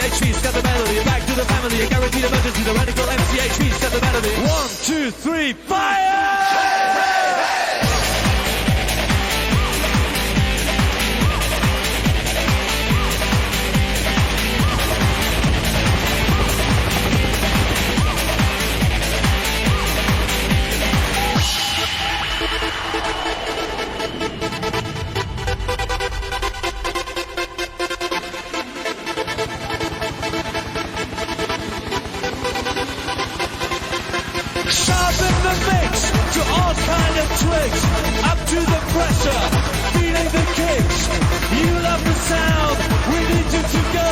MCHV's got the melody. Back to the family, a guaranteed emergency. The radical MCHV's got the melody. 1, 2, 3, fire! Sharpen the mix to all kind of tricks. Up to the pressure, feeling the kicks. You love the sound, we need you to go.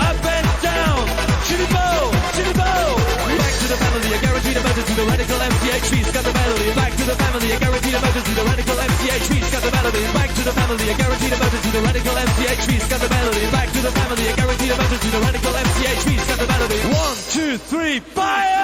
Up and down, shitty bow, shitty bow. Back to the family, a guaranteed emergency. The radical MCHV's got the melody. Back to the family, a guaranteed emergency. The radical MCHV's got the melody. Back to the family, a guaranteed emergency. The radical MCHV's got the melody. Back to the family, a guaranteed emergency. The radical MCHV's got the melody. 1, 2, 3, fire!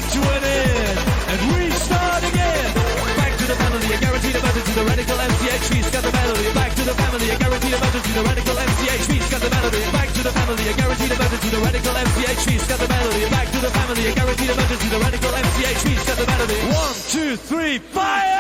To an end, and we start again. Back to the family, a guaranteed emergency. The radical MCHV's got the melody. Back to the family, a guaranteed emergency. The radical MCHV's got the melody. Back to the family, a guaranteed emergency. The radical MCHV's got the melody. Back to the family, a guaranteed emergency. The radical MCHV's got the melody. 1, 2, 3, fire!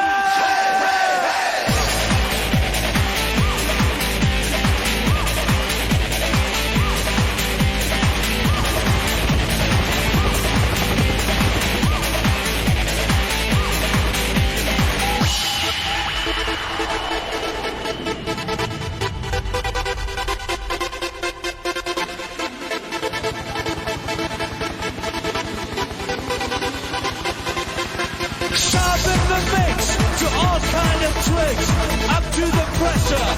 Sharpen the mix to all kind of tricks. Up to the pressure,